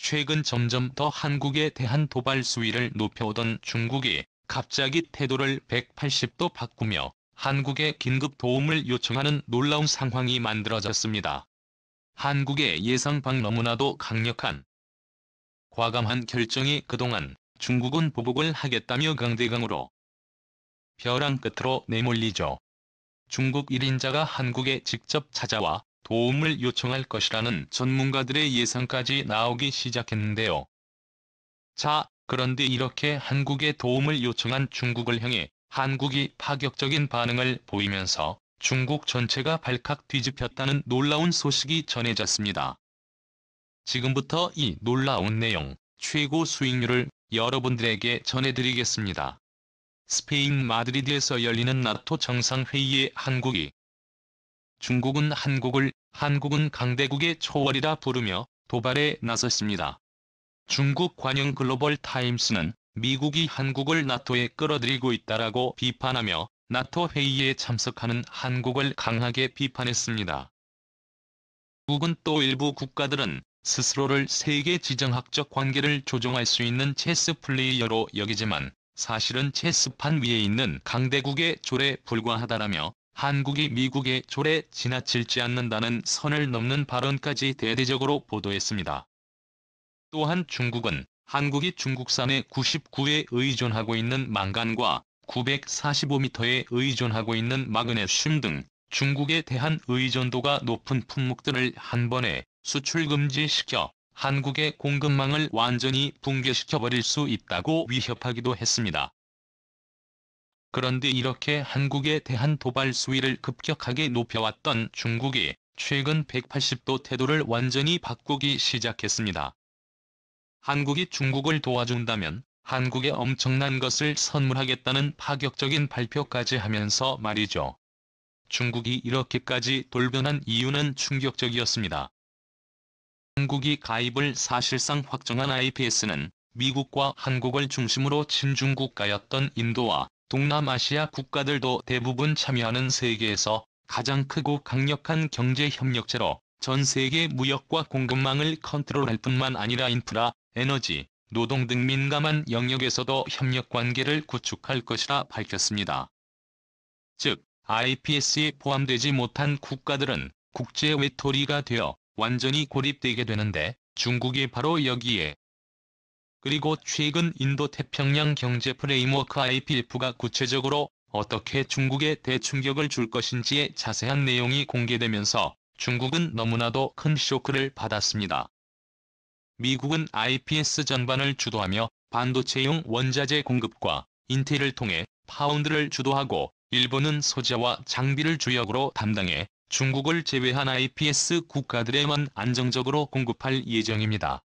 최근 점점 더 한국에 대한 도발 수위를 높여오던 중국이 갑자기 태도를 180도 바꾸며 한국에 긴급 도움을 요청하는 놀라운 상황이 만들어졌습니다. 한국의 예상 밖 너무나도 강력한 과감한 결정이 그동안 중국은 보복을 하겠다며 강대강으로 벼랑 끝으로 내몰리죠. 중국 1인자가 한국에 직접 찾아와 도움을 요청할 것이라는 전문가들의 예상까지 나오기 시작했는데요. 자, 그런데 이렇게 한국에 도움을 요청한 중국을 향해 한국이 파격적인 반응을 보이면서 중국 전체가 발칵 뒤집혔다는 놀라운 소식이 전해졌습니다. 지금부터 이 놀라운 내용, 최고 수익률을 여러분들에게 전해드리겠습니다. 스페인 마드리드에서 열리는 나토 정상회의에 중국은 한국은 강대국의 초월이라 부르며 도발에 나섰습니다. 중국 관영 글로벌 타임스는 미국이 한국을 나토에 끌어들이고 있다라고 비판하며 나토 회의에 참석하는 한국을 강하게 비판했습니다. 미국은 또 일부 국가들은 스스로를 세계 지정학적 관계를 조종할 수 있는 체스 플레이어로 여기지만 사실은 체스판 위에 있는 강대국의 졸에 불과하다라며 한국이 미국의 졸에 지나치지 않는다는 선을 넘는 발언까지 대대적으로 보도했습니다. 또한 중국은 한국이 중국산에 99에 의존하고 있는 망간과 945m에 의존하고 있는 마그네슘 등 중국에 대한 의존도가 높은 품목들을 한 번에 수출 금지시켜 한국의 공급망을 완전히 붕괴시켜버릴 수 있다고 위협하기도 했습니다. 그런데 이렇게 한국에 대한 도발 수위를 급격하게 높여왔던 중국이 최근 180도 태도를 완전히 바꾸기 시작했습니다. 한국이 중국을 도와준다면 한국에 엄청난 것을 선물하겠다는 파격적인 발표까지 하면서 말이죠. 중국이 이렇게까지 돌변한 이유는 충격적이었습니다. 한국이 가입을 사실상 확정한 IPS는 미국과 한국을 중심으로 친중국가였던 인도와 동남아시아 국가들도 대부분 참여하는 세계에서 가장 크고 강력한 경제 협력체로 전 세계 무역과 공급망을 컨트롤할 뿐만 아니라 인프라, 에너지, 노동 등 민감한 영역에서도 협력 관계를 구축할 것이라 밝혔습니다. 즉, IPS에 포함되지 못한 국가들은 국제 외톨이가 되어 완전히 고립되게 되는데 중국이 바로 여기에 그리고 최근 인도-태평양 경제 프레임워크 IPF가 구체적으로 어떻게 중국에 대충격을 줄 것인지의 자세한 내용이 공개되면서 중국은 너무나도 큰 쇼크를 받았습니다. 미국은 IPS 전반을 주도하며 반도체용 원자재 공급과 인텔을 통해 파운드를 주도하고 일본은 소재와 장비를 주역으로 담당해 중국을 제외한 IPS 국가들에만 안정적으로 공급할 예정입니다.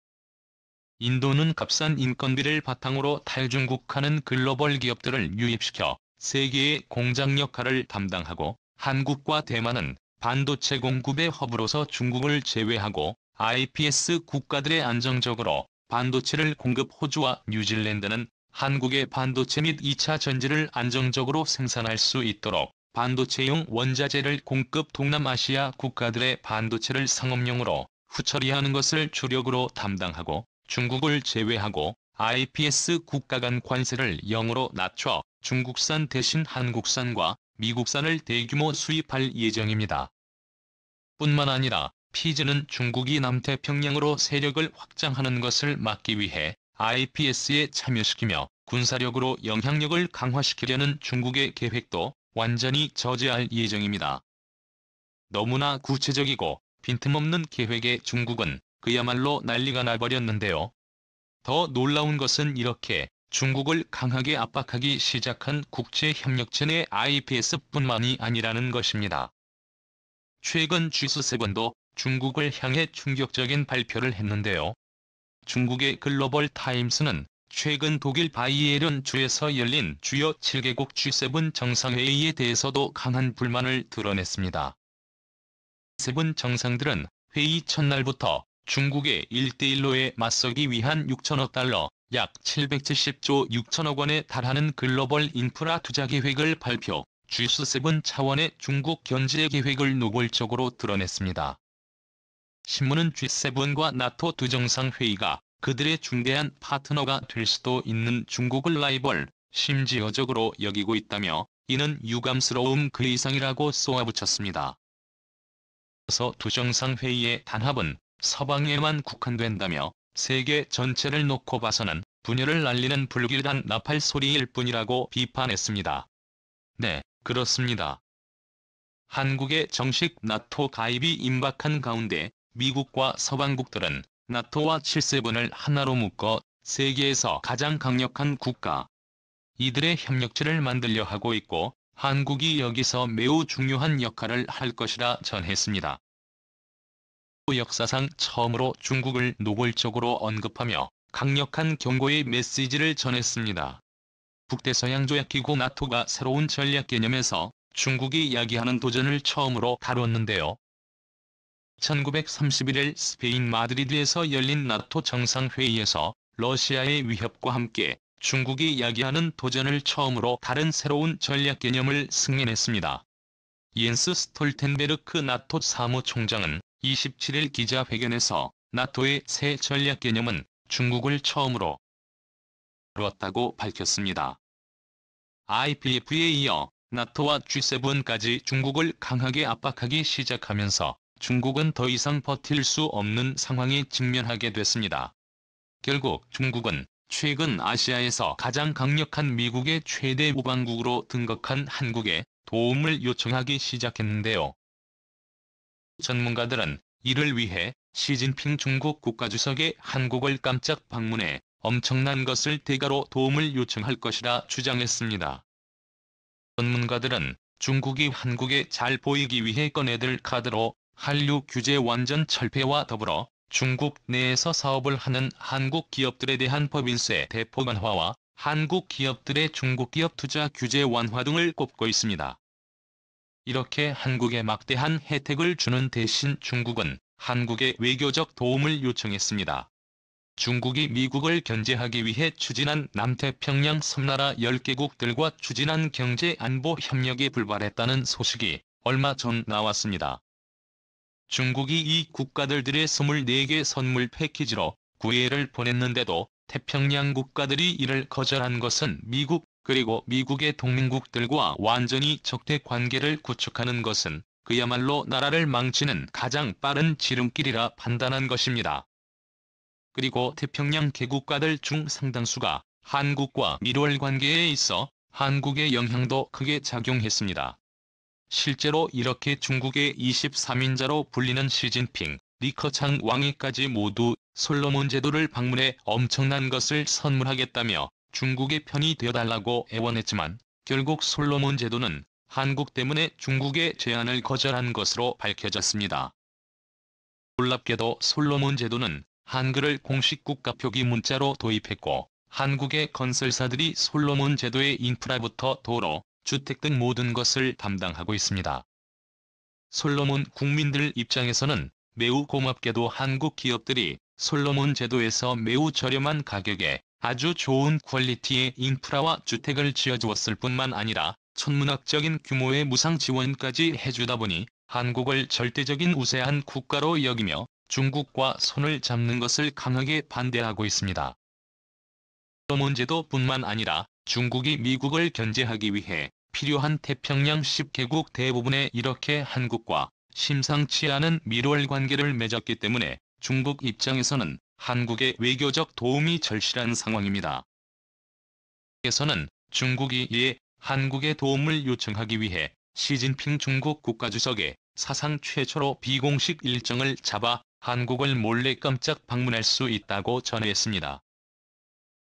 인도는 값싼 인건비를 바탕으로 탈중국하는 글로벌 기업들을 유입시켜 세계의 공장 역할을 담당하고 한국과 대만은 반도체 공급의 허브로서 중국을 제외하고 IPS 국가들의 안정적으로 반도체를 공급 호주와 뉴질랜드는 한국의 반도체 및 2차 전지를 안정적으로 생산할 수 있도록 반도체용 원자재를 공급 동남아시아 국가들의 반도체를 상업용으로 후처리하는 것을 주력으로 담당하고 중국을 제외하고 IPS 국가 간 관세를 0으로 낮춰 중국산 대신 한국산과 미국산을 대규모 수입할 예정입니다. 뿐만 아니라 피즈는 중국이 남태평양으로 세력을 확장하는 것을 막기 위해 IPS에 참여시키며 군사력으로 영향력을 강화시키려는 중국의 계획도 완전히 저지할 예정입니다. 너무나 구체적이고 빈틈없는 계획의 중국은 그야말로 난리가 나버렸는데요. 더 놀라운 것은 이렇게 중국을 강하게 압박하기 시작한 국제협력체 내 IPS뿐만이 아니라는 것입니다. 최근 G7도 중국을 향해 충격적인 발표를 했는데요. 중국의 글로벌 타임스는 최근 독일 바이에른 주에서 열린 주요 7개국 G7 정상회의에 대해서도 강한 불만을 드러냈습니다. G7 정상들은 회의 첫날부터 중국의 1대1로에 맞서기 위한 6천억 달러, 약 770조 6천억 원에 달하는 글로벌 인프라 투자 계획을 발표, G7 차원의 중국 견제 계획을 노골적으로 드러냈습니다. 신문은 G7과 나토 두 정상회의가 그들의 중대한 파트너가 될 수도 있는 중국을 라이벌, 심지어 적으로 여기고 있다며 이는 유감스러움 그 이상이라고 쏘아붙였습니다. 그래서 두 정상회의의 단합은 서방에만 국한된다며 세계 전체를 놓고 봐서는 분열을 날리는 불길한 나팔 소리일 뿐이라고 비판했습니다. 네, 그렇습니다. 한국의 정식 나토 가입이 임박한 가운데 미국과 서방국들은 나토와 G7을 하나로 묶어 세계에서 가장 강력한 국가, 이들의 협력체를 만들려 하고 있고 한국이 여기서 매우 중요한 역할을 할 것이라 전했습니다. 역사상 처음으로 중국을 노골적으로 언급하며 강력한 경고의 메시지를 전했습니다. 북대서양조약기구 나토가 새로운 전략 개념에서 중국이 야기하는 도전을 처음으로 다뤘는데요. 1931일 스페인 마드리드에서 열린 나토 정상회의에서 러시아의 위협과 함께 중국이 야기하는 도전을 처음으로 다른 새로운 전략 개념을 승인했습니다. 옌스 스톨텐베르크 나토 사무총장은 27일 기자회견에서 나토의 새 전략 개념은 중국을 처음으로 다뤘다고 밝혔습니다. IPF에 이어 나토와 G7까지 중국을 강하게 압박하기 시작하면서 중국은 더 이상 버틸 수 없는 상황에 직면하게 됐습니다. 결국 중국은 최근 아시아에서 가장 강력한 미국의 최대 우방국으로 등극한 한국에 도움을 요청하기 시작했는데요. 전문가들은 이를 위해 시진핑 중국 국가주석의 한국을 깜짝 방문해 엄청난 것을 대가로 도움을 요청할 것이라 주장했습니다. 전문가들은 중국이 한국에 잘 보이기 위해 꺼내들 카드로 한류 규제 완전 철폐와 더불어 중국 내에서 사업을 하는 한국 기업들에 대한 법인세 대폭 완화와 한국 기업들의 중국 기업 투자 규제 완화 등을 꼽고 있습니다. 이렇게 한국에 막대한 혜택을 주는 대신 중국은 한국에 외교적 도움을 요청했습니다. 중국이 미국을 견제하기 위해 추진한 남태평양 섬나라 10개국들과 추진한 경제안보 협력에 불발했다는 소식이 얼마 전 나왔습니다. 중국이 이 국가들의 24개 선물 패키지로 구애를 보냈는데도 태평양 국가들이 이를 거절한 것은 미국 그리고 미국의 동맹국들과 완전히 적대 관계를 구축하는 것은 그야말로 나라를 망치는 가장 빠른 지름길이라 판단한 것입니다. 그리고 태평양 개국가들 중 상당수가 한국과 밀월 관계에 있어 한국의 영향도 크게 작용했습니다. 실제로 이렇게 중국의 23인자로 불리는 시진핑, 리커창 왕위까지 모두 솔로몬 제도를 방문해 엄청난 것을 선물하겠다며 중국의 편이 되어달라고 애원했지만 결국 솔로몬 제도는 한국 때문에 중국의 제안을 거절한 것으로 밝혀졌습니다. 놀랍게도 솔로몬 제도는 한글을 공식 국가 표기 문자로 도입했고 한국의 건설사들이 솔로몬 제도의 인프라부터 도로, 주택 등 모든 것을 담당하고 있습니다. 솔로몬 국민들 입장에서는 매우 고맙게도 한국 기업들이 솔로몬 제도에서 매우 저렴한 가격에 아주 좋은 퀄리티의 인프라와 주택을 지어주었을 뿐만 아니라 천문학적인 규모의 무상 지원까지 해주다 보니 한국을 절대적인 우세한 국가로 여기며 중국과 손을 잡는 것을 강하게 반대하고 있습니다. 솔로몬 제도뿐만 아니라 중국이 미국을 견제하기 위해 필요한 태평양 10개국 대부분에 이렇게 한국과 심상치 않은 밀월 관계를 맺었기 때문에 중국 입장에서는 한국의 외교적 도움이 절실한 상황입니다. 에서는 중국이 이에 한국의 도움을 요청하기 위해 시진핑 중국 국가주석의 사상 최초로 비공식 일정을 잡아 한국을 몰래 깜짝 방문할 수 있다고 전했습니다.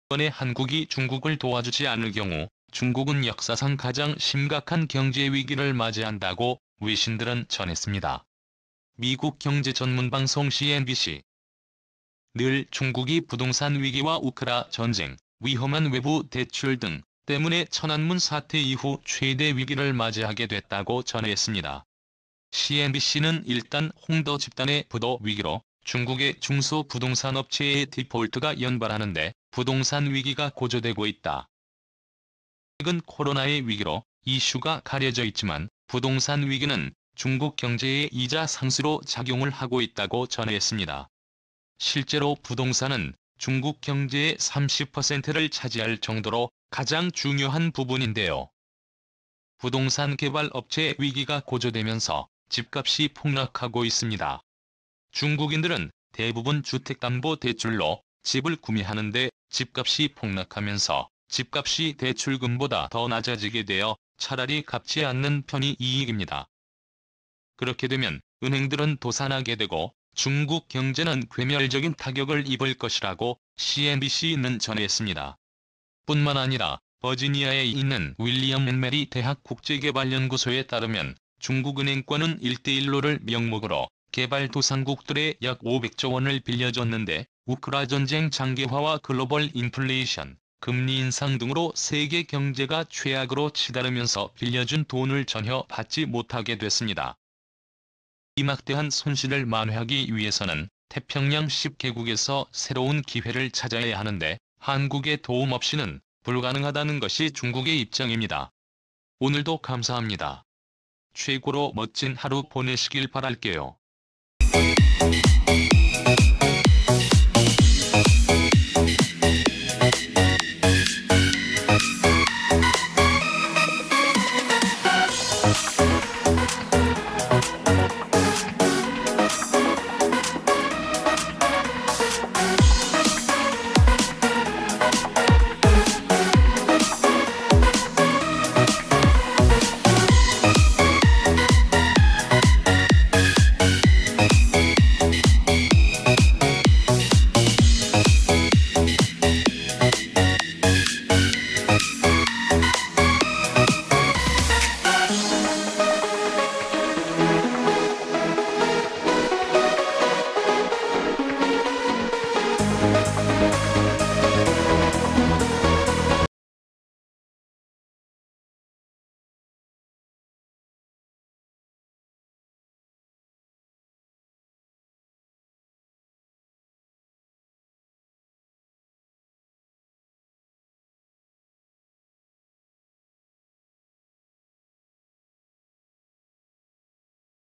이번에 한국이 중국을 도와주지 않을 경우 중국은 역사상 가장 심각한 경제 위기를 맞이한다고 외신들은 전했습니다. 미국 경제 전문 방송 CNBC. 늘 중국이 부동산 위기와 우크라 전쟁, 위험한 외부 대출 등 때문에 천안문 사태 이후 최대 위기를 맞이하게 됐다고 전했습니다. CNBC는 일단 홍더 집단의 부도 위기로 중국의 중소부동산 업체의 디폴트가 연발하는데 부동산 위기가 고조되고 있다. 최근 코로나의 위기로 이슈가 가려져 있지만 부동산 위기는 중국 경제의 이자 상수로 작용을 하고 있다고 전했습니다. 실제로 부동산은 중국 경제의 30%를 차지할 정도로 가장 중요한 부분인데요. 부동산 개발 업체의 위기가 고조되면서 집값이 폭락하고 있습니다. 중국인들은 대부분 주택담보대출로 집을 구매하는데 집값이 폭락하면서 집값이 대출금보다 더 낮아지게 되어 차라리 갚지 않는 편이 이익입니다. 그렇게 되면 은행들은 도산하게 되고 중국 경제는 괴멸적인 타격을 입을 것이라고 CNBC는 전했습니다. 뿐만 아니라 버지니아에 있는 윌리엄 앤 메리 대학 국제개발연구소에 따르면 중국은행권은 1대1로를 명목으로 개발도상국들에 약 500조 원을 빌려줬는데 우크라 전쟁 장기화와 글로벌 인플레이션, 금리 인상 등으로 세계 경제가 최악으로 치달으면서 빌려준 돈을 전혀 받지 못하게 됐습니다. 이 막대한 손실을 만회하기 위해서는 태평양 10개국에서 새로운 기회를 찾아야 하는데 한국의 도움 없이는 불가능하다는 것이 중국의 입장입니다. 오늘도 감사합니다. 최고로 멋진 하루 보내시길 바랄게요.